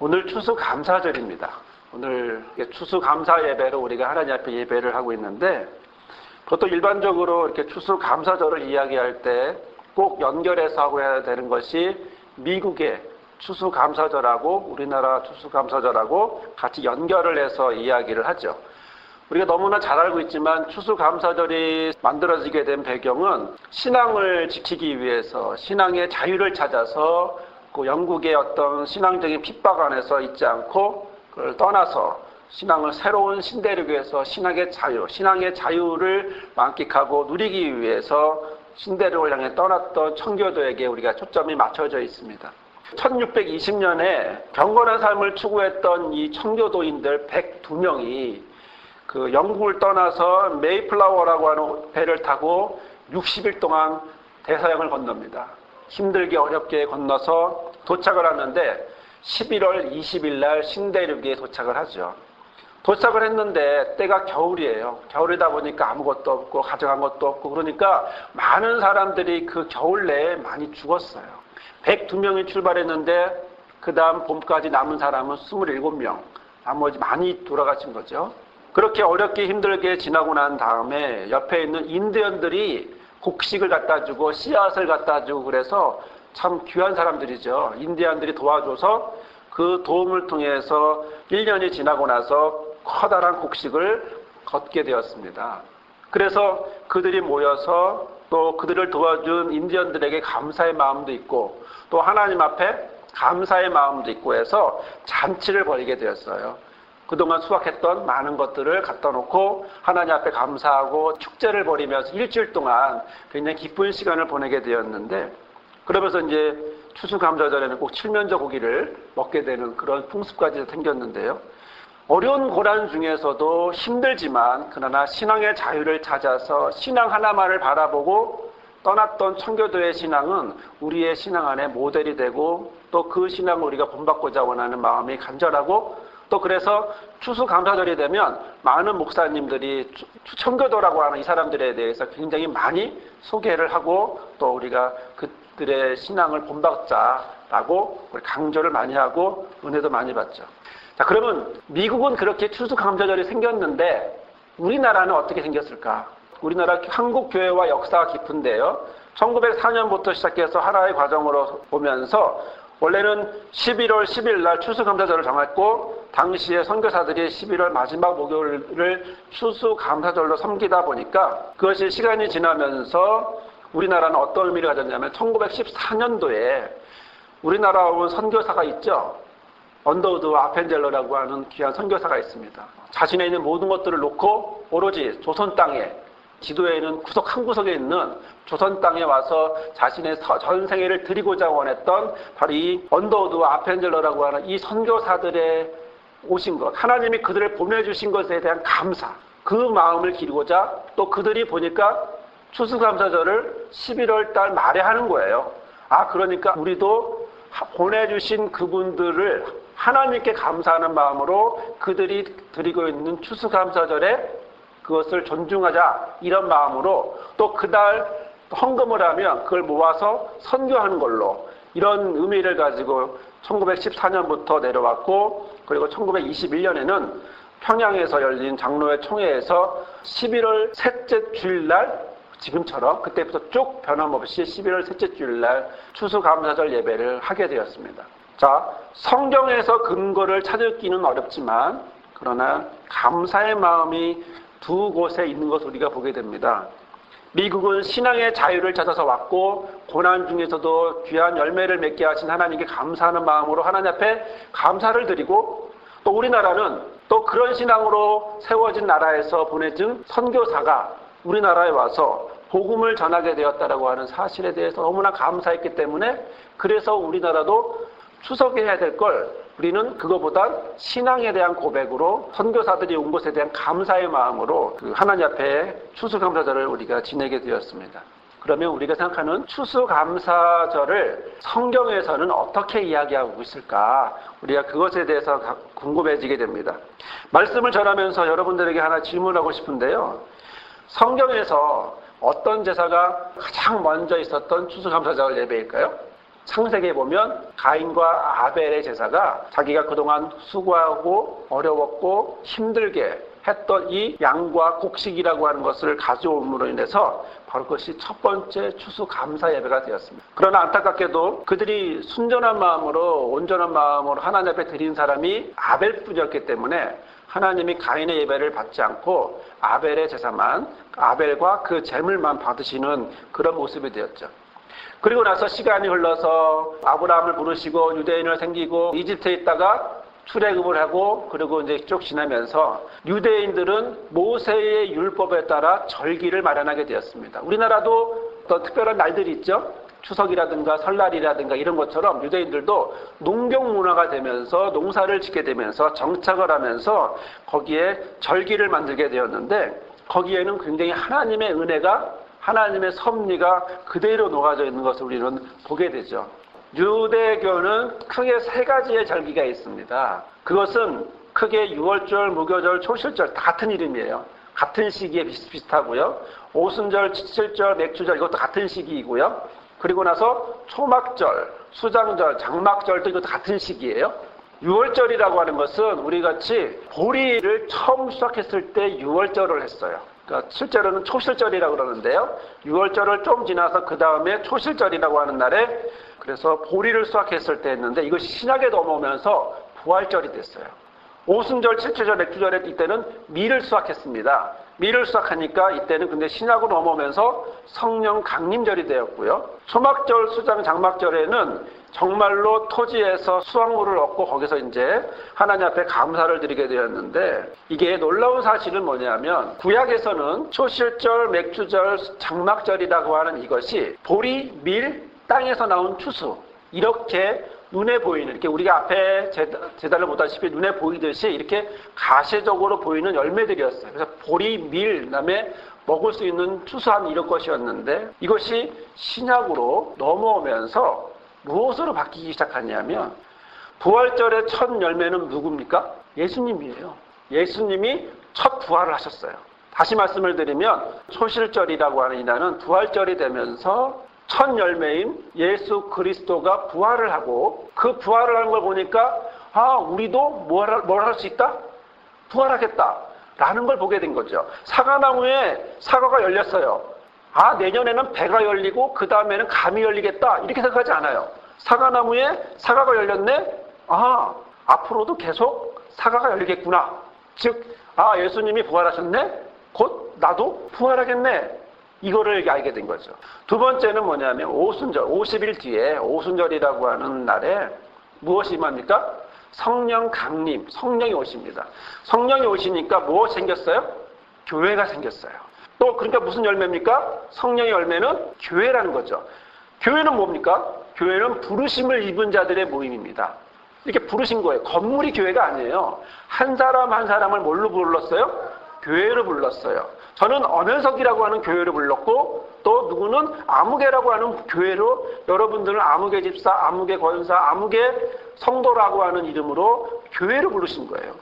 오늘 추수감사절입니다. 오늘 추수감사 예배로 우리가 하나님 앞에 예배를 하고 있는데, 보통 일반적으로 이렇게 추수감사절을 이야기할 때 꼭 연결해서 하고 해야 되는 것이 미국의 추수감사절하고 우리나라 추수감사절하고 같이 연결을 해서 이야기를 하죠. 우리가 너무나 잘 알고 있지만 추수감사절이 만들어지게 된 배경은 신앙을 지키기 위해서, 신앙의 자유를 찾아서 그 영국의 어떤 신앙적인 핍박 안에서 있지 않고 그걸 떠나서 신앙을 새로운 신대륙에서 신앙의 자유를 만끽하고 누리기 위해서 신대륙을 향해 떠났던 청교도에게 우리가 초점이 맞춰져 있습니다. 1620년에 경건한 삶을 추구했던 이 청교도인들 102명이 그 영국을 떠나서 메이플라워라고 하는 배를 타고 60일 동안 대서양을 건넙니다. 힘들게 어렵게 건너서 도착을 하는데 11월 20일 날 신대륙에 도착을 하죠. 도착을 했는데 때가 겨울이에요. 겨울이다 보니까 아무것도 없고 가져간 것도 없고 그러니까 많은 사람들이 그 겨울 내에 많이 죽었어요. 102명이 출발했는데 그 다음 봄까지 남은 사람은 27명. 나머지 많이 돌아가신 거죠. 그렇게 어렵게 힘들게 지나고 난 다음에 옆에 있는 인디언들이 곡식을 갖다 주고 씨앗을 갖다 주고 그래서 참 귀한 사람들이죠. 인디언들이 도와줘서 그 도움을 통해서 1년이 지나고 나서 커다란 곡식을 걷게 되었습니다. 그래서 그들이 모여서 또 그들을 도와준 인디언들에게 감사의 마음도 있고 또 하나님 앞에 감사의 마음도 있고 해서 잔치를 벌이게 되었어요. 그동안 수확했던 많은 것들을 갖다 놓고 하나님 앞에 감사하고 축제를 벌이면서 일주일 동안 굉장히 기쁜 시간을 보내게 되었는데, 그러면서 이제 추수감사절에는 꼭 칠면조 고기를 먹게 되는 그런 풍습까지 생겼는데요. 어려운 고난 중에서도 힘들지만 그러나 신앙의 자유를 찾아서 신앙 하나만을 바라보고 떠났던 청교도의 신앙은 우리의 신앙 안에 모델이 되고 또 그 신앙을 우리가 본받고자 원하는 마음이 간절하고, 또 그래서 추수감사절이 되면 많은 목사님들이 청교도라고 하는 이 사람들에 대해서 굉장히 많이 소개를 하고 또 우리가 그들의 신앙을 본받자라고 강조를 많이 하고 은혜도 많이 받죠. 자, 그러면 미국은 그렇게 추수감사절이 생겼는데 우리나라는 어떻게 생겼을까? 우리나라 한국교회와 역사가 깊은데요. 1904년부터 시작해서 하나의 과정으로 보면서 원래는 11월 10일 날 추수감사절을 정했고 당시에 선교사들이 11월 마지막 목요일을 추수감사절로 섬기다 보니까 그것이 시간이 지나면서 우리나라는 어떤 의미를 가졌냐면 1914년도에 우리나라 온 선교사가 있죠. 언더우드 아펜젤러라고 하는 귀한 선교사가 있습니다. 자신의 있는 모든 것들을 놓고 오로지 조선 땅에, 지도에는 구석 한 구석에 있는 조선 땅에 와서 자신의 전생애를 드리고자 원했던 바로 이 언더우드 아펜젤러라고 하는 이 선교사들의 오신 것, 하나님이 그들을 보내주신 것에 대한 감사, 그 마음을 기르고자 또 그들이 보니까 추수감사절을 11월 달 말에 하는 거예요. 그러니까 우리도 보내주신 그분들을 하나님께 감사하는 마음으로 그들이 드리고 있는 추수감사절에 그것을 존중하자, 이런 마음으로 또 그달 헌금을 하면 그걸 모아서 선교하는 걸로, 이런 의미를 가지고 1914년부터 내려왔고, 그리고 1921년에는 평양에서 열린 장로회 총회에서 11월 셋째 주일날, 지금처럼 그때부터 쭉 변함없이 11월 셋째 주일날 추수감사절 예배를 하게 되었습니다. 자, 성경에서 근거를 찾기는 어렵지만 그러나 감사의 마음이 두 곳에 있는 것을 우리가 보게 됩니다. 미국은 신앙의 자유를 찾아서 왔고 고난 중에서도 귀한 열매를 맺게 하신 하나님께 감사하는 마음으로 하나님 앞에 감사를 드리고, 또 우리나라는 또 그런 신앙으로 세워진 나라에서 보내준 선교사가 우리나라에 와서 복음을 전하게 되었다라고 하는 사실에 대해서 너무나 감사했기 때문에, 그래서 우리나라도 추석에 해야 될 걸 우리는 그거보다 신앙에 대한 고백으로 선교사들이 온 것에 대한 감사의 마음으로 하나님 앞에 추수감사절을 우리가 지내게 되었습니다. 그러면 우리가 생각하는 추수감사절을 성경에서는 어떻게 이야기하고 있을까? 우리가 그것에 대해서 궁금해지게 됩니다. 말씀을 전하면서 여러분들에게 하나 질문하고 싶은데요. 성경에서 어떤 제사가 가장 먼저 있었던 추수감사절 예배일까요? 창세기에 보면 가인과 아벨의 제사가 자기가 그동안 수고하고 어려웠고 힘들게 했던 이 양과 곡식이라고 하는 것을 가져옴으로 인해서 바로 그것이 첫 번째 추수감사 예배가 되었습니다. 그러나 안타깝게도 그들이 순전한 마음으로 온전한 마음으로 하나님 앞에 드린 사람이 아벨뿐이었기 때문에 하나님이 가인의 예배를 받지 않고 아벨의 제사만, 아벨과 그 제물만 받으시는 그런 모습이 되었죠. 그리고 나서 시간이 흘러서 아브라함을 부르시고 유대인을 생기고 이집트에 있다가 출애굽을 하고 그리고 이제 쭉 지나면서 유대인들은 모세의 율법에 따라 절기를 마련하게 되었습니다. 우리나라도 어떤 특별한 날들이 있죠. 추석이라든가 설날이라든가 이런 것처럼 유대인들도 농경 문화가 되면서 농사를 짓게 되면서 정착을 하면서 거기에 절기를 만들게 되었는데 거기에는 굉장히 하나님의 은혜가 하나님의 섭리가 그대로 녹아져 있는 것을 우리는 보게 되죠. 유대교는 크게 세 가지의 절기가 있습니다. 그것은 크게 유월절, 무교절, 초실절 다 같은 이름이에요. 같은 시기에 비슷비슷하고요. 오순절, 칠절, 맥주절 이것도 같은 시기이고요. 그리고 나서 초막절, 수장절, 장막절도 이것도 같은 시기예요. 유월절이라고 하는 것은 우리같이 보리를 처음 시작했을 때 유월절을 했어요. 그러니까 실제로는 초실절이라고 그러는데요. 유월절을 좀 지나서 그 다음에 초실절이라고 하는 날에 그래서 보리를 수확했을 때 했는데 이것이 신약에 넘어오면서 부활절이 됐어요. 오순절, 칠주절, 맥주절에 이때는 밀을 수확했습니다. 밀을 수확하니까 이때는 근데 신약으로 넘어오면서 성령 강림절이 되었고요. 초막절, 수장, 장막절에는 정말로 토지에서 수확물을 얻고 거기서 이제 하나님 앞에 감사를 드리게 되었는데 이게 놀라운 사실은 뭐냐면 구약에서는 초실절, 맥주절, 장막절이라고 하는 이것이 보리, 밀, 땅에서 나온 추수 이렇게 눈에 보이는 이렇게 우리가 앞에 제단을 보다시피 눈에 보이듯이 이렇게 가시적으로 보이는 열매들이었어요. 그래서 보리, 밀, 그다음에 먹을 수 있는 추수한 이런 것이었는데 이것이 신약으로 넘어오면서 무엇으로 바뀌기 시작하냐면 부활절의 첫 열매는 누굽니까? 예수님이에요. 예수님이 첫 부활을 하셨어요. 다시 말씀을 드리면 초실절이라고 하는 이날은 부활절이 되면서 첫 열매인 예수 그리스도가 부활을 하고 그 부활을 하는 걸 보니까 우리도 뭘 할 수 있다? 부활하겠다 라는 걸 보게 된 거죠. 사과나무에 사과가 열렸어요. 내년에는 배가 열리고 그 다음에는 감이 열리겠다 이렇게 생각하지 않아요. 사과나무에 사과가 열렸네? 앞으로도 계속 사과가 열리겠구나. 즉 예수님이 부활하셨네? 곧 나도 부활하겠네. 이거를 알게 된 거죠. 두 번째는 뭐냐면 오순절, 50일 뒤에 오순절이라고 하는 날에 무엇이 임합니까? 성령 강림, 성령이 오십니다. 성령이 오시니까 무엇이 생겼어요? 교회가 생겼어요. 또 그러니까 무슨 열매입니까? 성령의 열매는 교회라는 거죠. 교회는 뭡니까? 교회는 부르심을 입은 자들의 모임입니다. 이렇게 부르신 거예요. 건물이 교회가 아니에요. 한 사람 한 사람을 뭘로 불렀어요? 교회로 불렀어요. 저는 엄현석이라고 하는 교회로 불렀고 또 누구는 아무개라고 하는 교회로 여러분들은 아무개 집사, 아무개 권사, 아무개 성도라고 하는 이름으로 교회로 부르신 거예요.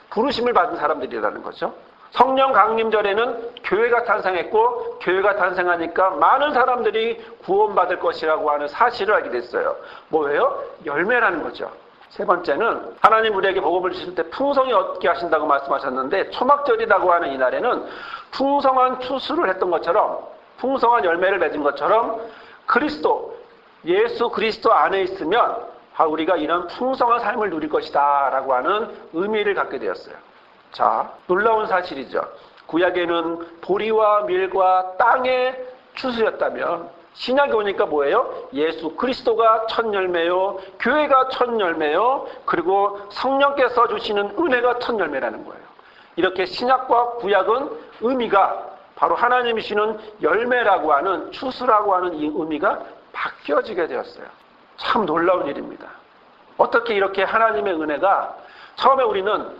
부르심을 받은 사람들이라는 거죠. 성령 강림절에는 교회가 탄생했고 교회가 탄생하니까 많은 사람들이 구원받을 것이라고 하는 사실을 알게 됐어요. 뭐예요? 열매라는 거죠. 세 번째는 하나님 우리에게 복음을 주실 때 풍성히 얻게 하신다고 말씀하셨는데 초막절이라고 하는 이 날에는 풍성한 추수를 했던 것처럼 풍성한 열매를 맺은 것처럼 그리스도, 예수 그리스도 안에 있으면 우리가 이런 풍성한 삶을 누릴 것이다 라고 하는 의미를 갖게 되었어요. 자, 놀라운 사실이죠. 구약에는 보리와 밀과 땅의 추수였다면 신약에 오니까 뭐예요? 예수 그리스도가 첫 열매요, 교회가 첫 열매요, 그리고 성령께서 주시는 은혜가 첫 열매라는 거예요. 이렇게 신약과 구약은 의미가 바로 하나님이 주시는 열매라고 하는 추수라고 하는 이 의미가 바뀌어지게 되었어요. 참 놀라운 일입니다. 어떻게 이렇게 하나님의 은혜가 처음에 우리는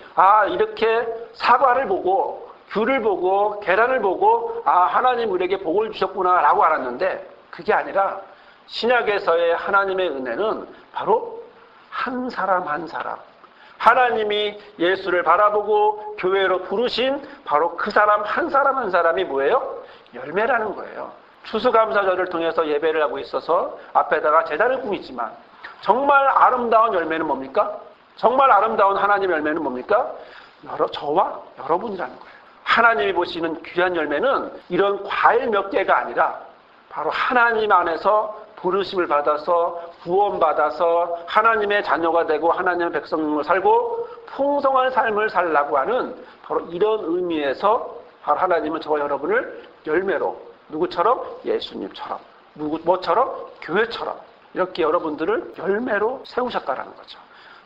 이렇게 사과를 보고 귤을 보고 계란을 보고 하나님 우리에게 복을 주셨구나 라고 알았는데 그게 아니라 신약에서의 하나님의 은혜는 바로 한 사람 한 사람 하나님이 예수를 바라보고 교회로 부르신 바로 그 사람 한 사람이 뭐예요? 열매라는 거예요. 추수감사절을 통해서 예배를 하고 있어서 앞에다가 제단을 꾸미지만 정말 아름다운 열매는 뭡니까? 정말 아름다운 하나님의 열매는 뭡니까? 저와 여러분이라는 거예요. 하나님이 보시는 귀한 열매는 이런 과일 몇 개가 아니라 바로 하나님 안에서 부르심을 받아서 구원받아서 하나님의 자녀가 되고 하나님의 백성으로 살고 풍성한 삶을 살라고 하는 바로 이런 의미에서 바로 하나님은 저와 여러분을 열매로 누구처럼? 예수님처럼 뭐처럼? 교회처럼 이렇게 여러분들을 열매로 세우셨다라는 거죠.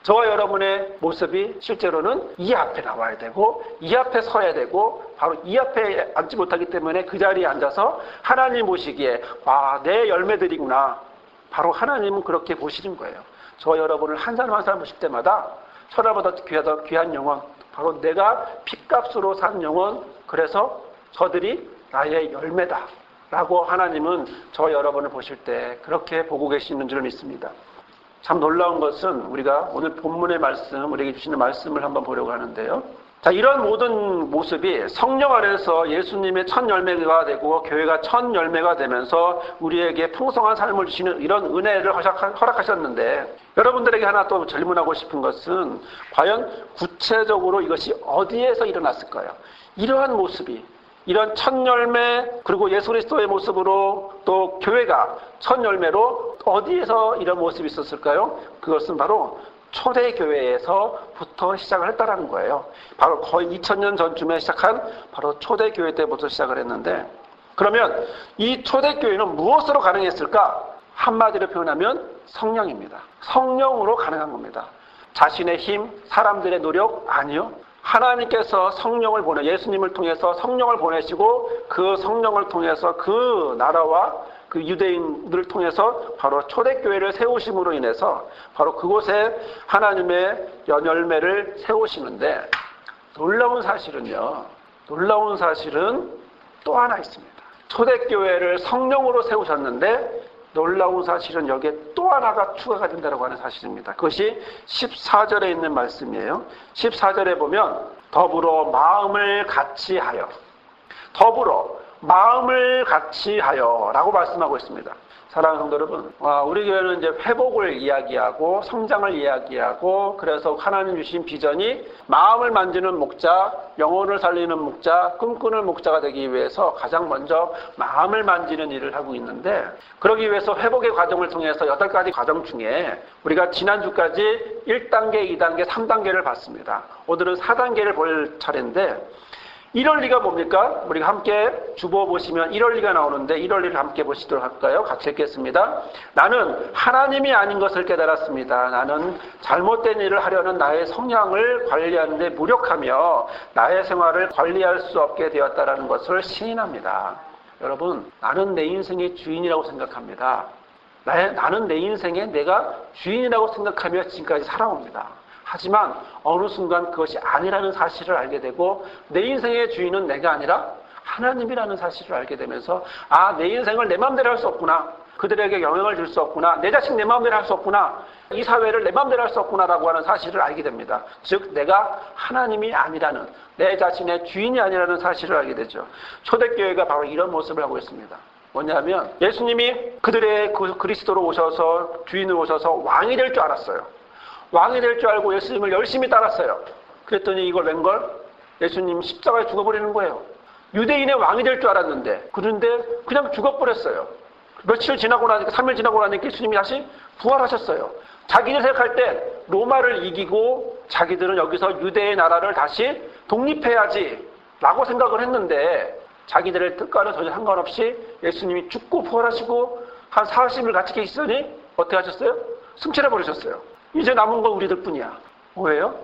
저와 여러분의 모습이 실제로는 이 앞에 나와야 되고 이 앞에 서야 되고 바로 이 앞에 앉지 못하기 때문에 그 자리에 앉아서 하나님 보시기에 내 열매들이구나. 바로 하나님은 그렇게 보시는 거예요. 저와 여러분을 한 사람 한 사람 보실 때마다 천하보다 귀한 영혼, 바로 내가 핏값으로 산 영혼, 그래서 저들이 나의 열매다 라고 하나님은 저와 여러분을 보실 때 그렇게 보고 계시는 줄 믿습니다. 참 놀라운 것은 우리가 오늘 본문의 말씀, 우리에게 주시는 말씀을 한번 보려고 하는데요. 자, 이런 모든 모습이 성령 안에서 예수님의 첫 열매가 되고 교회가 첫 열매가 되면서 우리에게 풍성한 삶을 주시는 이런 은혜를 허락하셨는데 여러분들에게 하나 또 질문하고 싶은 것은 과연 구체적으로 이것이 어디에서 일어났을까요? 이러한 모습이 이런 첫 열매 그리고 예수 그리스도의 모습으로 또 교회가 첫 열매로 어디에서 이런 모습이 있었을까요? 그것은 바로 초대교회에서부터 시작을 했다라는 거예요. 바로 거의 2000년 전쯤에 시작한 바로 초대교회 때부터 시작을 했는데 그러면 이 초대교회는 무엇으로 가능했을까? 한마디로 표현하면 성령입니다. 성령으로 가능한 겁니다. 자신의 힘, 사람들의 노력? 아니요. 하나님께서 성령을 예수님을 통해서 성령을 보내시고 그 성령을 통해서 그 나라와 그 유대인들을 통해서 바로 초대교회를 세우심으로 인해서 바로 그곳에 하나님의 열매를 세우시는데 놀라운 사실은 또 하나 있습니다. 초대교회를 성령으로 세우셨는데 놀라운 사실은 여기에 또 하나가 추가가 된다고 하는 사실입니다. 그것이 14절에 있는 말씀이에요. 14절에 보면 더불어 마음을 같이 하여 라고 말씀하고 있습니다. 사랑하는 성도 여러분, 우리 교회는 이제 회복을 이야기하고 성장을 이야기하고 그래서 하나님 주신 비전이 마음을 만지는 목자, 영혼을 살리는 목자, 꿈꾸는 목자가 되기 위해서 가장 먼저 마음을 만지는 일을 하고 있는데 그러기 위해서 회복의 과정을 통해서 8가지 과정 중에 우리가 지난주까지 1단계, 2단계, 3단계를 봤습니다. 오늘은 4단계를 볼 차례인데 1원리가 뭡니까? 우리가 함께 주보 보시면 1원리가 나오는데 1원리를 함께 보시도록 할까요? 같이 읽겠습니다. 나는 하나님이 아닌 것을 깨달았습니다. 나는 잘못된 일을 하려는 나의 성향을 관리하는 데 무력하며 나의 생활을 관리할 수 없게 되었다는 것을 시인합니다. 여러분, 나는 내 인생의 주인이라고 생각합니다. 나는 내 인생의 내가 주인이라고 생각하며 지금까지 살아옵니다. 하지만 어느 순간 그것이 아니라는 사실을 알게 되고 내 인생의 주인은 내가 아니라 하나님이라는 사실을 알게 되면서 내 인생을 내 마음대로 할 수 없구나. 그들에게 영향을 줄 수 없구나. 내 자식 내 마음대로 할 수 없구나. 이 사회를 내 마음대로 할 수 없구나라고 하는 사실을 알게 됩니다. 즉 내가 하나님이 아니라는 내 자신의 주인이 아니라는 사실을 알게 되죠. 초대교회가 바로 이런 모습을 하고 있습니다. 뭐냐면 예수님이 그들의 그리스도로 오셔서 주인으로 오셔서 왕이 될 줄 알았어요. 왕이 될 줄 알고 예수님을 열심히 따랐어요. 그랬더니 이걸 웬걸? 예수님 십자가에 죽어버리는 거예요. 유대인의 왕이 될 줄 알았는데 그런데 그냥 죽어버렸어요. 며칠 지나고 나니까 3일 지나고 나니까 예수님이 다시 부활하셨어요. 자기들 생각할 때 로마를 이기고 자기들은 여기서 유대의 나라를 다시 독립해야지 라고 생각을 했는데 자기들의 뜻과는 전혀 상관없이 예수님이 죽고 부활하시고 한 40일 같이 계시더니 어떻게 하셨어요? 승천해버리셨어요. 이제 남은 건 우리들 뿐이야. 뭐예요?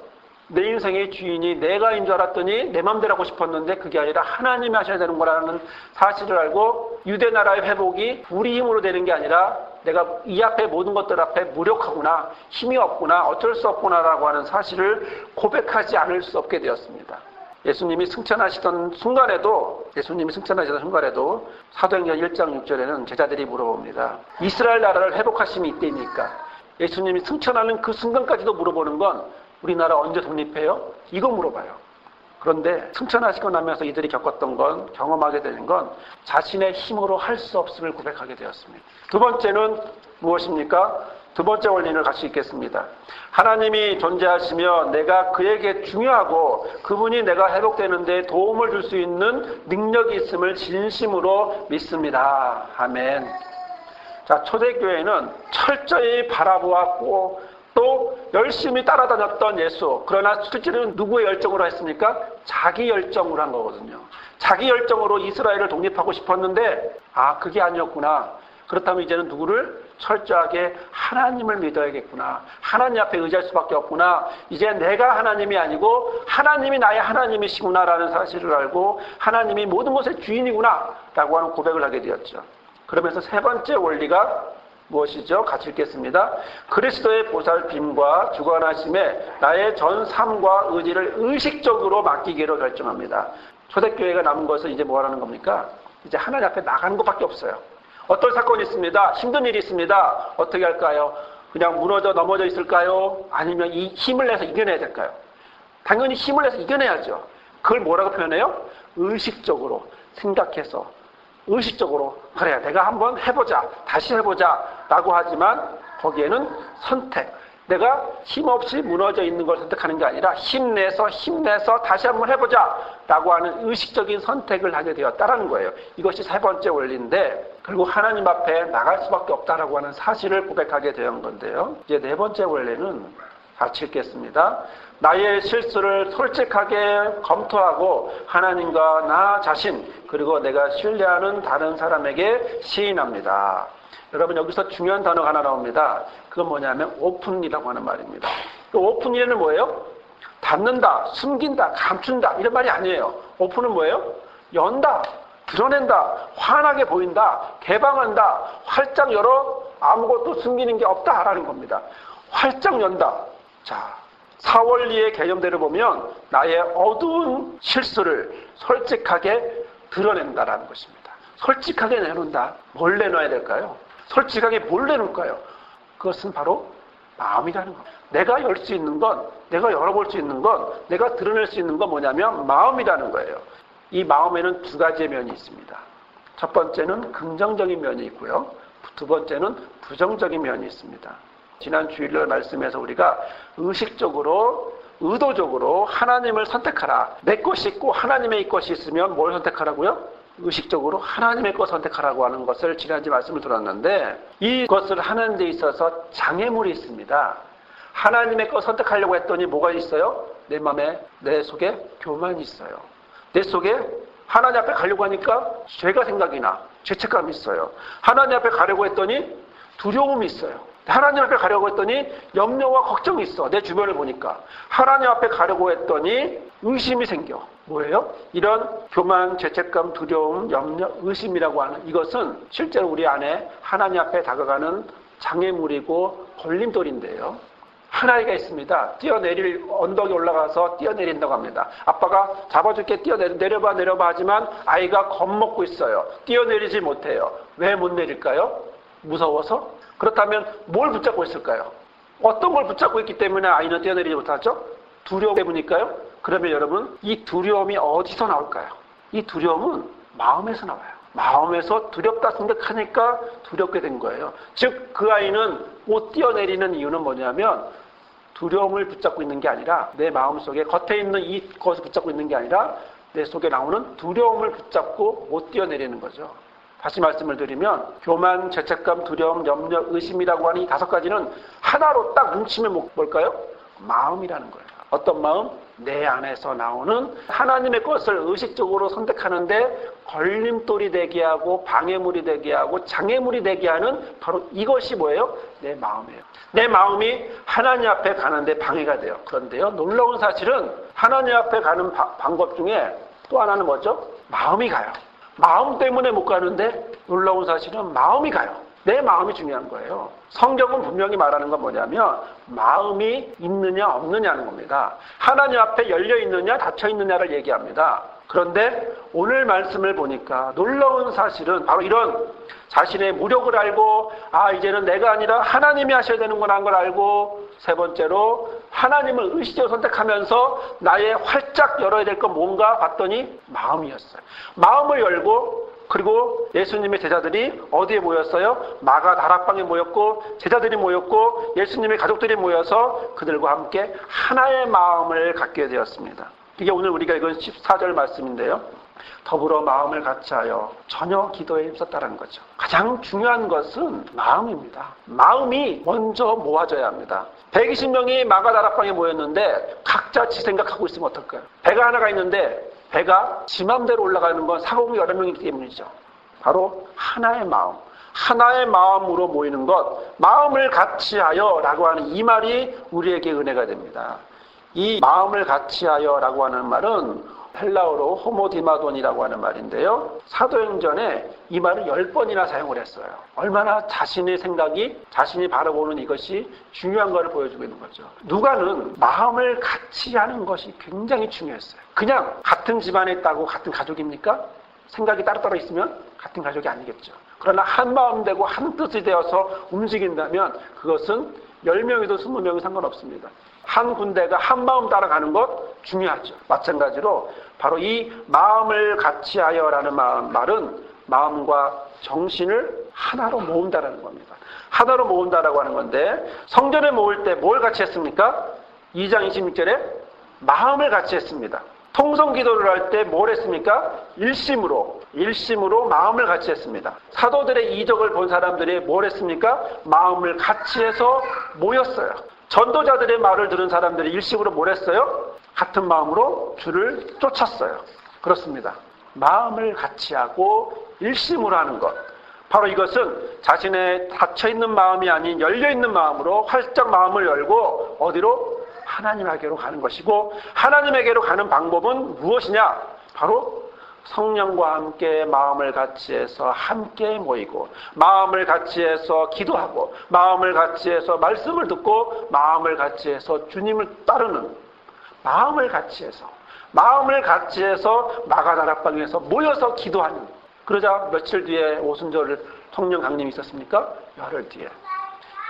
내 인생의 주인이 내가인 줄 알았더니 내 맘대로 하고 싶었는데 그게 아니라 하나님이 하셔야 되는 거라는 사실을 알고 유대 나라의 회복이 우리 힘으로 되는 게 아니라 내가 이 앞에 모든 것들 앞에 무력하구나, 힘이 없구나, 어쩔 수 없구나라고 하는 사실을 고백하지 않을 수 없게 되었습니다. 예수님이 승천하시던 순간에도 사도행전 1장 6절에는 제자들이 물어봅니다. 이스라엘 나라를 회복하심이 이때입니까? 예수님이 승천하는 그 순간까지도 물어보는 건 우리나라 언제 독립해요? 이거 물어봐요. 그런데 승천하시고 나면서 이들이 겪었던 건, 경험하게 되는 건 자신의 힘으로 할 수 없음을 고백하게 되었습니다. 두 번째는 무엇입니까? 두 번째 원리를 같이 읽겠습니다. 하나님이 존재하시며 내가 그에게 중요하고 그분이 내가 회복되는 데 도움을 줄 수 있는 능력이 있음을 진심으로 믿습니다. 아멘. 자, 초대교회는 철저히 바라보았고 또 열심히 따라다녔던 예수. 그러나 실제로는 누구의 열정으로 했습니까? 자기 열정으로 한 거거든요. 자기 열정으로 이스라엘을 독립하고 싶었는데 그게 아니었구나. 그렇다면 이제는 누구를? 철저하게 하나님을 믿어야겠구나. 하나님 앞에 의지할 수밖에 없구나. 이제 내가 하나님이 아니고 하나님이 나의 하나님이시구나라는 사실을 알고 하나님이 모든 것의 주인이구나 라고 하는 고백을 하게 되었죠. 그러면서 세 번째 원리가 무엇이죠? 같이 읽겠습니다. 그리스도의 보살핌과 주관하심에 나의 전 삶과 의지를 의식적으로 맡기기로 결정합니다. 초대교회가 남은 것은 이제 뭐 하라는 겁니까? 이제 하나님 앞에 나가는 것밖에 없어요. 어떤 사건이 있습니다. 힘든 일이 있습니다. 어떻게 할까요? 그냥 무너져 넘어져 있을까요? 아니면 이 힘을 내서 이겨내야 될까요? 당연히 힘을 내서 이겨내야죠. 그걸 뭐라고 표현해요? 의식적으로 생각해서 의식적으로 그래 내가 한번 해보자 다시 해보자 라고 하지만 거기에는 선택, 내가 힘없이 무너져 있는 걸 선택하는 게 아니라 힘내서 다시 한번 해보자 라고 하는 의식적인 선택을 하게 되었다라는 거예요. 이것이 세 번째 원리인데 결국 하나님 앞에 나갈 수밖에 없다라고 하는 사실을 고백하게 된 건데요. 이제 네 번째 원리는 같이 읽겠습니다. 나의 실수를 솔직하게 검토하고 하나님과 나 자신 그리고 내가 신뢰하는 다른 사람에게 시인합니다. 여러분 여기서 중요한 단어가 하나 나옵니다. 그건 뭐냐면 오픈이라고 하는 말입니다. 그 오픈이라는 뭐예요? 닫는다, 숨긴다, 감춘다 이런 말이 아니에요. 오픈은 뭐예요? 연다, 드러낸다, 환하게 보인다, 개방한다, 활짝 열어 아무것도 숨기는 게 없다라는 겁니다. 활짝 연다. 자, 사원리의 개념대로 보면 나의 어두운 실수를 솔직하게 드러낸다라는 것입니다. 솔직하게 내놓는다. 뭘 내놔야 될까요? 솔직하게 뭘 내놓을까요? 그것은 바로 마음이라는 겁니다. 내가 열 수 있는 건, 내가 열어볼 수 있는 건, 내가 드러낼 수 있는 건 뭐냐면 마음이라는 거예요. 이 마음에는 두 가지의 면이 있습니다. 첫 번째는 긍정적인 면이 있고요. 두 번째는 부정적인 면이 있습니다. 지난 주일날 말씀에서 우리가 의식적으로 의도적으로 하나님을 선택하라. 내 것이 있고 하나님의 것이 있으면 뭘 선택하라고요? 의식적으로 하나님의 것 선택하라고 하는 것을 지난주에 말씀을 들었는데 이것을 하는 데 있어서 장애물이 있습니다. 하나님의 것 선택하려고 했더니 뭐가 있어요? 내 마음에, 내 속에 교만이 있어요. 내 속에 하나님 앞에 가려고 하니까 죄가 생각이 나. 죄책감이 있어요. 하나님 앞에 가려고 했더니 두려움이 있어요. 하나님 앞에 가려고 했더니 염려와 걱정이 있어. 내 주변을 보니까. 하나님 앞에 가려고 했더니 의심이 생겨. 뭐예요? 이런 교만, 죄책감, 두려움, 염려, 의심이라고 하는 이것은 실제로 우리 안에 하나님 앞에 다가가는 장애물이고 걸림돌인데요. 하나이가 있습니다. 뛰어내릴 언덕에 올라가서 뛰어내린다고 합니다. 아빠가 잡아줄게 내려봐 하지만 아이가 겁먹고 있어요. 뛰어내리지 못해요. 왜 못 내릴까요? 무서워서? 그렇다면 뭘 붙잡고 있을까요? 어떤 걸 붙잡고 있기 때문에 아이는 뛰어내리지 못하죠? 두려움 때문일까요? 그러면 여러분 이 두려움이 어디서 나올까요? 이 두려움은 마음에서 나와요. 마음에서 두렵다 생각하니까 두렵게 된 거예요. 즉 그 아이는 못 뛰어내리는 이유는 뭐냐면 두려움을 붙잡고 있는 게 아니라 내 마음속에 겉에 있는 이것을 붙잡고 있는 게 아니라 내 속에 나오는 두려움을 붙잡고 못 뛰어내리는 거죠. 다시 말씀을 드리면 교만, 죄책감, 두려움, 염려, 의심이라고 하는 이 다섯 가지는 하나로 딱 뭉치면 뭘까요? 마음이라는 거예요. 어떤 마음? 내 안에서 나오는 하나님의 것을 의식적으로 선택하는데 걸림돌이 되게 하고 방해물이 되게 하고 장애물이 되게 하는 바로 이것이 뭐예요? 내 마음이에요. 내 마음이 하나님 앞에 가는데 방해가 돼요. 그런데요, 놀라운 사실은 하나님 앞에 가는 방법 중에 또 하나는 뭐죠? 마음이 가요. 마음 때문에 못 가는데 놀라운 사실은 마음이 가요. 내 마음이 중요한 거예요. 성경은 분명히 말하는 건 뭐냐면 마음이 있느냐 없느냐는 겁니다. 하나님 앞에 열려 있느냐 닫혀 있느냐를 얘기합니다. 그런데 오늘 말씀을 보니까 놀라운 사실은 바로 이런 자신의 무력을 알고 이제는 내가 아니라 하나님이 하셔야 되는구나 하는 걸 알고, 세 번째로 하나님을 의식적으로 선택하면서 나의 활짝 열어야 될 건 뭔가 봤더니 마음이었어요. 마음을 열고, 그리고 예수님의 제자들이 어디에 모였어요? 마가 다락방에 모였고, 제자들이 모였고, 예수님의 가족들이 모여서 그들과 함께 하나의 마음을 갖게 되었습니다. 이게 오늘 우리가 읽은 14절 말씀인데요. 더불어 마음을 같이하여 전혀 기도에 힘썼다는 거죠. 가장 중요한 것은 마음입니다. 마음이 먼저 모아져야 합니다. 120명이 마가다락방에 모였는데 각자 지 생각하고 있으면 어떨까요? 배가 하나가 있는데 배가 지 맘대로 올라가는 건 사공이 여러 명이기 때문이죠. 바로 하나의 마음, 하나의 마음으로 모이는 것, 마음을 같이하여 라고 하는 이 말이 우리에게 은혜가 됩니다. 이 마음을 같이하여라고 하는 말은 헬라어로 호모디마돈이라고 하는 말인데요. 사도행전에 이 말을 10번이나 사용을 했어요. 얼마나 자신의 생각이, 자신이 바라보는 이것이 중요한 것을 보여주고 있는 거죠. 누가는 마음을 같이 하는 것이 굉장히 중요했어요. 그냥 같은 집안에 있다고 같은 가족입니까? 생각이 따로따로 있으면 같은 가족이 아니겠죠. 그러나 한 마음 되고 한 뜻이 되어서 움직인다면 그것은 10명이도 20명이 상관없습니다. 한 군대가 한 마음 따라가는 것 중요하죠. 마찬가지로 바로 이 마음을 같이하여라는 말은 마음과 정신을 하나로 모은다라는 겁니다. 하나로 모은다라고 하는 건데, 성전에 모을 때 뭘 같이 했습니까? 2장 26절에 마음을 같이 했습니다. 통성 기도를 할 때 뭘 했습니까? 일심으로 마음을 같이 했습니다. 사도들의 이적을 본 사람들이 뭘 했습니까? 마음을 같이 해서 모였어요. 전도자들의 말을 들은 사람들이 일심으로 뭘 했어요? 같은 마음으로 주를 쫓았어요. 그렇습니다. 마음을 같이 하고 일심으로 하는 것. 바로 이것은 자신의 닫혀있는 마음이 아닌 열려있는 마음으로 활짝 마음을 열고 어디로? 하나님에게로 가는 것이고, 하나님에게로 가는 방법은 무엇이냐? 바로 성령과 함께 마음을 같이해서 함께 모이고, 마음을 같이해서 기도하고, 마음을 같이해서 말씀을 듣고, 마음을 같이해서 주님을 따르는, 마음을 같이해서 마가다락방에서 모여서 기도하는. 그러자 며칠 뒤에 오순절 성령 강림이 있었습니까? 열흘 뒤에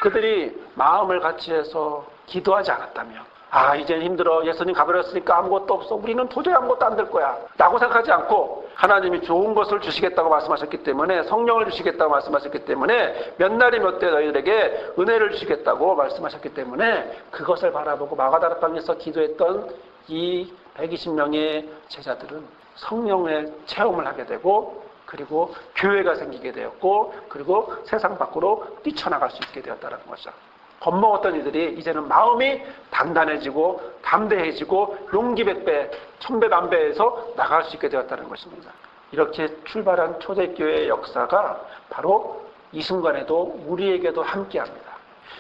그들이 마음을 같이해서 기도하지 않았다면, 이젠 힘들어, 예수님 가버렸으니까 아무것도 없어, 우리는 도저히 아무것도 안 될 거야 라고 생각하지 않고, 하나님이 좋은 것을 주시겠다고 말씀하셨기 때문에, 성령을 주시겠다고 말씀하셨기 때문에, 몇 날이 몇 대 너희들에게 은혜를 주시겠다고 말씀하셨기 때문에 그것을 바라보고 마가다락방에서 기도했던 이 120명의 제자들은 성령의 체험을 하게 되고, 그리고 교회가 생기게 되었고, 그리고 세상 밖으로 뛰쳐나갈 수 있게 되었다는 거죠. 겁먹었던 이들이 이제는 마음이 단단해지고 담대해지고 용기 100배, 1000배, 만배해서 나갈 수 있게 되었다는 것입니다. 이렇게 출발한 초대교회의 역사가 바로 이 순간에도 우리에게도 함께합니다.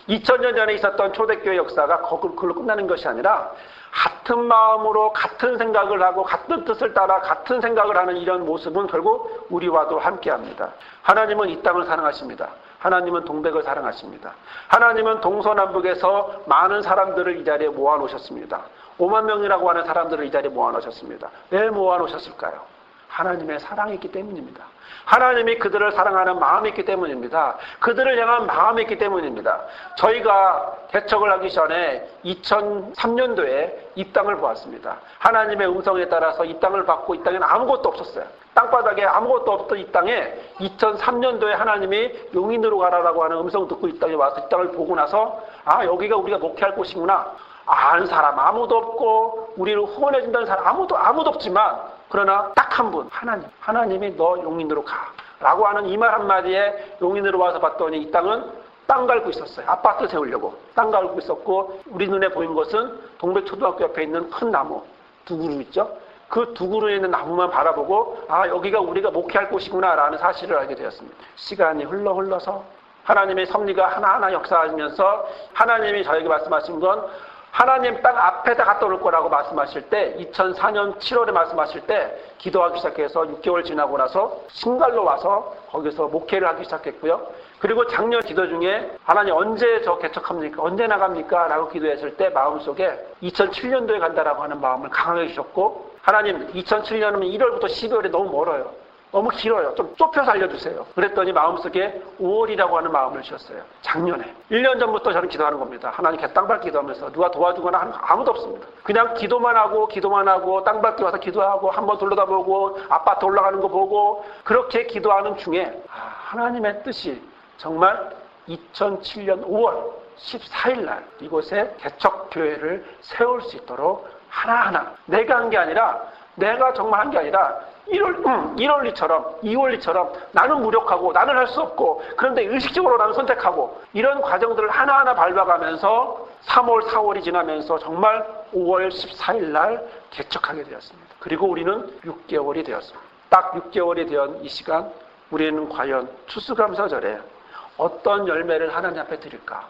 2000년 전에 있었던 초대교회 역사가 그걸로 끝나는 것이 아니라, 같은 마음으로 같은 생각을 하고 같은 뜻을 따라 같은 생각을 하는 이런 모습은 결국 우리와도 함께합니다. 하나님은 이 땅을 사랑하십니다. 하나님은 동백을 사랑하십니다. 하나님은 동서남북에서 많은 사람들을 이 자리에 모아놓으셨습니다. 5만 명이라고 하는 사람들을 이 자리에 모아놓으셨습니다. 왜 모아놓으셨을까요? 하나님의 사랑이 있기 때문입니다. 하나님이 그들을 사랑하는 마음이 있기 때문입니다. 그들을 향한 마음이 있기 때문입니다. 저희가 개척을 하기 전에 2003년도에 이 땅을 보았습니다. 하나님의 음성에 따라서 이 땅을 받고, 이 땅에는 아무것도 없었어요. 땅바닥에 아무것도 없던 이 땅에 2003년도에 하나님이 용인으로 가라라고 하는 음성을 듣고 이 땅에 와서 이 땅을 보고 나서, 여기가 우리가 목회할 곳이구나. 아는 사람 아무도 없고, 우리를 후원해준다는 사람 아무도 없지만, 그러나 딱 한 분, 하나님이 너 용인으로 가 라고 하는 이 말 한마디에 용인으로 와서 봤더니 이 땅은 땅 갈고 있었어요. 아파트 세우려고 땅 갈고 있었고, 우리 눈에 보인 것은 동백초등학교 옆에 있는 큰 나무 두 그루 있죠. 그 두 그루에 있는 나무만 바라보고, 여기가 우리가 목회할 곳이구나 라는 사실을 알게 되었습니다. 시간이 흘러서 하나님의 섭리가 하나하나 역사하면서 하나님이 저에게 말씀하신 건, 하나님 땅 앞에다 갖다 놓을 거라고 말씀하실 때, 2004년 7월에 말씀하실 때 기도하기 시작해서 6개월 지나고 나서 신갈로 와서 거기서 목회를 하기 시작했고요. 그리고 작년 기도 중에 하나님 언제 저 개척합니까? 언제 나갑니까? 라고 기도했을 때 마음속에 2007년도에 간다라고 하는 마음을 강하게 주셨고, 하나님 2007년이면 1월부터 12월이 너무 멀어요. 너무 길어요. 좀 좁혀서 알려주세요. 그랬더니 마음속에 5월이라고 하는 마음을 주셨어요. 작년에. 1년 전부터 저는 기도하는 겁니다. 하나님 땅밟기 기도하면서 누가 도와주거나 하는 거 아무도 없습니다. 그냥 기도만 하고 땅밟기 와서 기도하고 한번 둘러다보고 아파트 올라가는 거 보고 그렇게 기도하는 중에 하나님의 뜻이 정말 2007년 5월 14일 날 이곳에 개척교회를 세울 수 있도록 하나하나 내가 한 게 아니라 내가 정말 한 게 아니라 1월리처럼 2월리처럼 나는 무력하고 나는 할 수 없고 그런데 의식적으로 나는 선택하고 이런 과정들을 하나하나 밟아가면서 3월 4월이 지나면서 정말 5월 14일 날 개척하게 되었습니다. 그리고 우리는 6개월이 되었습니다. 딱 6개월이 된 이 시간 우리는 과연 추수감사절에 어떤 열매를 하나님 앞에 드릴까?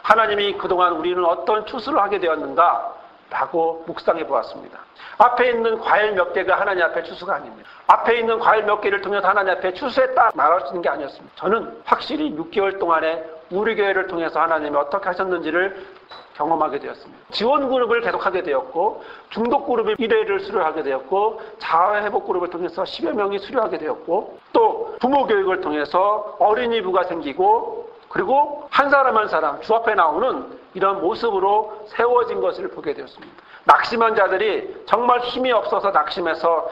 하나님이 그동안 우리는 어떤 추수를 하게 되었는가? 라고 묵상해 보았습니다. 앞에 있는 과일 몇 개가 하나님 앞에 추수가 아닙니다. 앞에 있는 과일 몇 개를 통해서 하나님 앞에 추수했다 말할 수 있는 게 아니었습니다. 저는 확실히 6개월 동안에 우리 교회를 통해서 하나님이 어떻게 하셨는지를 경험하게 되었습니다. 지원 그룹을 계속하게 되었고 중독 그룹의 1회를 수료하게 되었고 자아회복 그룹을 통해서 10여 명이 수료하게 되었고 또 부모 교육을 통해서 어린이부가 생기고 그리고 한 사람 한 사람 주 앞에 나오는 이런 모습으로 세워진 것을 보게 되었습니다. 낙심한 자들이 정말 힘이 없어서 낙심해서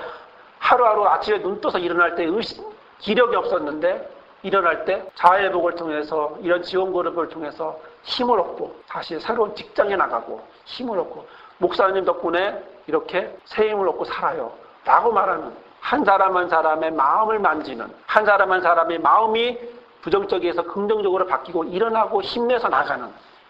하루하루 아침에 눈 떠서 일어날 때 기력이 없었는데 일어날 때 자아회복을 통해서 이런 지원 그룹을 통해서 힘을 얻고 다시 새로운 직장에 나가고 힘을 얻고 목사님 덕분에 이렇게 새 힘을 얻고 살아요 라고 말하는 한 사람 한 사람의 마음을 만지는 한 사람 한 사람의 마음이 부정적에서 긍정적으로 바뀌고 일어나고 힘내서 나가는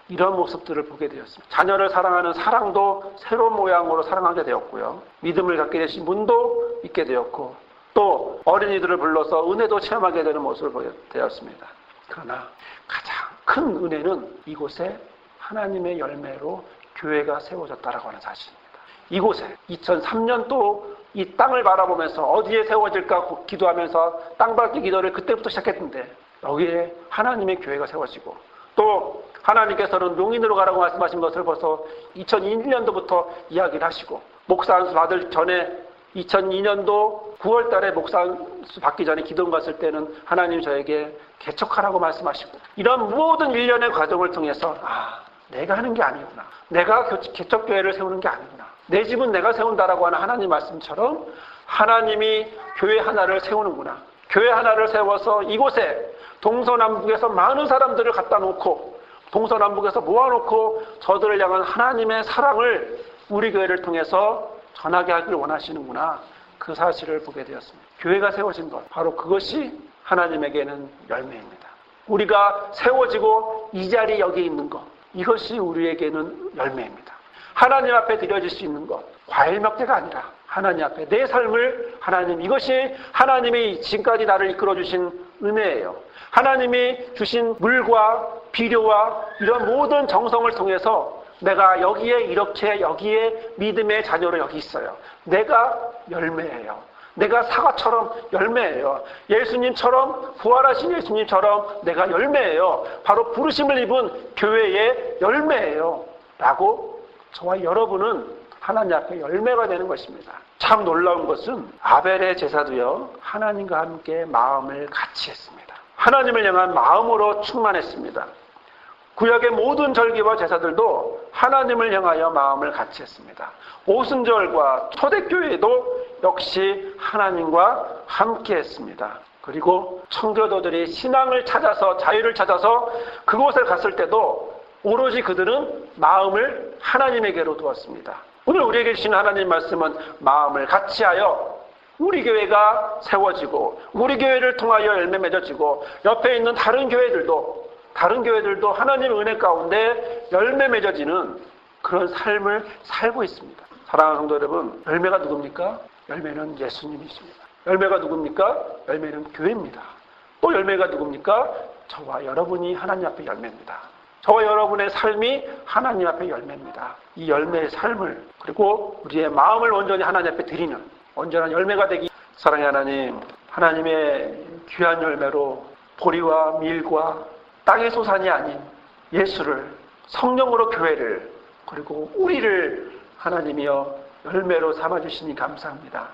이런 모습들을 보게 되었습니다. 자녀를 사랑하는 사랑도 새로운 모양으로 사랑하게 되었고요. 믿음을 갖게 되신 분도 있게 되었고 또 어린이들을 불러서 은혜도 체험하게 되는 모습을 보게 되었습니다. 그러나 가장 큰 은혜는 이곳에 하나님의 열매로 교회가 세워졌다라고 하는 사실입니다. 이곳에 2003년도 이 땅을 바라보면서 어디에 세워질까 기도하면서 땅밟기 기도를 그때부터 시작했는데 여기에 하나님의 교회가 세워지고 또 하나님께서는 용인으로 가라고 말씀하신 것을 벌써 2001년도부터 이야기를 하시고 목사 안수 받을 전에 2002년도 9월 달에 목사 안수 받기 전에 기도원 갔을 때는 하나님 저에게 개척하라고 말씀하시고 이런 모든 일련의 과정을 통해서 내가 하는 게 아니구나. 내가 개척교회를 세우는 게 아니구나. 내 집은 내가 세운다라고 하는 하나님 말씀처럼 하나님이 교회 하나를 세우는구나. 교회 하나를 세워서 이곳에 동서남북에서 많은 사람들을 갖다 놓고 동서남북에서 모아놓고 저들을 향한 하나님의 사랑을 우리 교회를 통해서 전하게 하길 원하시는구나. 그 사실을 보게 되었습니다. 교회가 세워진 것, 바로 그것이 하나님에게는 열매입니다. 우리가 세워지고 이 자리 여기 있는 것, 이것이 우리에게는 열매입니다. 하나님 앞에 드려질 수 있는 것, 과일 몇 개가 아니라 하나님 앞에 내 삶을 하나님, 이것이 하나님이 지금까지 나를 이끌어주신 은혜예요. 하나님이 주신 물과 비료와 이런 모든 정성을 통해서 내가 여기에 이렇게 여기에 믿음의 자녀로 여기 있어요. 내가 열매예요. 내가 사과처럼 열매예요. 예수님처럼 부활하신 예수님처럼 내가 열매예요. 바로 부르심을 입은 교회의 열매예요. 라고 저와 여러분은 하나님 앞에 열매가 되는 것입니다. 참 놀라운 것은 아벨의 제사도요. 하나님과 함께 마음을 같이 했습니다. 하나님을 향한 마음으로 충만했습니다. 구약의 모든 절기와 제사들도 하나님을 향하여 마음을 같이 했습니다. 오순절과 초대교회도 역시 하나님과 함께 했습니다. 그리고 청교도들이 신앙을 찾아서 자유를 찾아서 그곳을 갔을 때도 오로지 그들은 마음을 하나님에게로 두었습니다. 오늘 우리에게 주신 하나님 말씀은 마음을 같이하여 우리 교회가 세워지고 우리 교회를 통하여 열매 맺어지고 옆에 있는 다른 교회들도 하나님의 은혜 가운데 열매 맺어지는 그런 삶을 살고 있습니다. 사랑하는 성도 여러분, 열매가 누굽니까? 열매는 예수님이십니다. 열매가 누굽니까? 열매는 교회입니다. 또 열매가 누굽니까? 저와 여러분이 하나님 앞에 열매입니다. 저와 여러분의 삶이 하나님 앞에 열매입니다. 이 열매의 삶을 그리고 우리의 마음을 온전히 하나님 앞에 드리는 온전한 열매가 되기. 사랑의 하나님, 하나님의 귀한 열매로 보리와 밀과 땅의 소산이 아닌 예수를, 성령으로 교회를, 그리고 우리를 하나님이여 열매로 삼아주시니 감사합니다.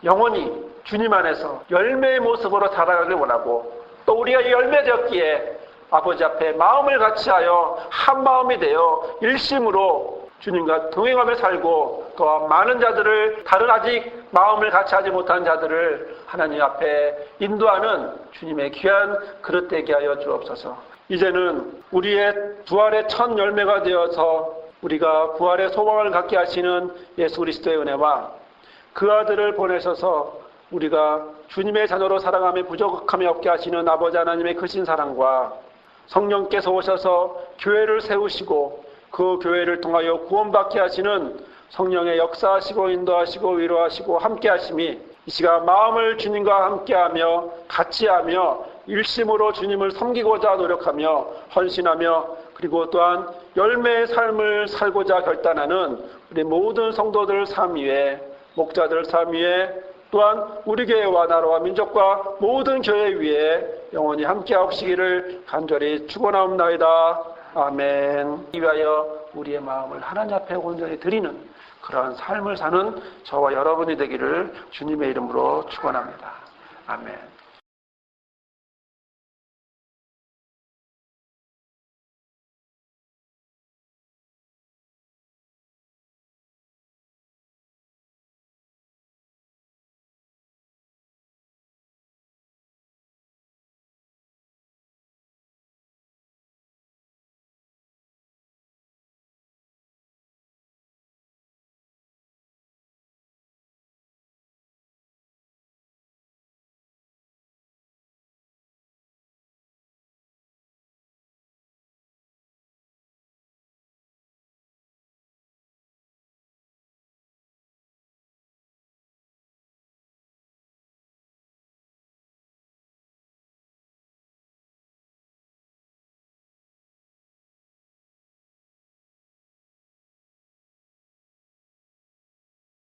영원히 주님 안에서 열매의 모습으로 살아가길 원하고, 또 우리가 열매 되었기에 아버지 앞에 마음을 같이하여 한 마음이 되어 일심으로 주님과 동행하며 살고, 또한 많은 자들을, 다른 아직 마음을 같이하지 못한 자들을 하나님 앞에 인도하는 주님의 귀한 그릇 되게 하여 주옵소서. 이제는 우리의 부활의 첫 열매가 되어서 우리가 부활의 소망을 갖게 하시는 예수 그리스도의 은혜와 그 아들을 보내셔서 우리가 주님의 자녀로 살아가며 부족함이 없게 하시는 아버지 하나님의 크신 사랑과 성령께서 오셔서 교회를 세우시고 그 교회를 통하여 구원받게 하시는 성령의 역사하시고 인도하시고 위로하시고 함께 하심이 이 시간 마음을 주님과 함께하며 같이하며 일심으로 주님을 섬기고자 노력하며 헌신하며 그리고 또한 열매의 삶을 살고자 결단하는 우리 모든 성도들 삶 위에, 목자들 삶 위에, 또한 우리 교회와 나라와 민족과 모든 교회 위에 영원히 함께하시기를 간절히 축원하옵나이다. 아멘. 위하여 우리의 마음을 하나님 앞에 온전히 드리는 그러한 삶을 사는 저와 여러분이 되기를 주님의 이름으로 축원합니다. 아멘.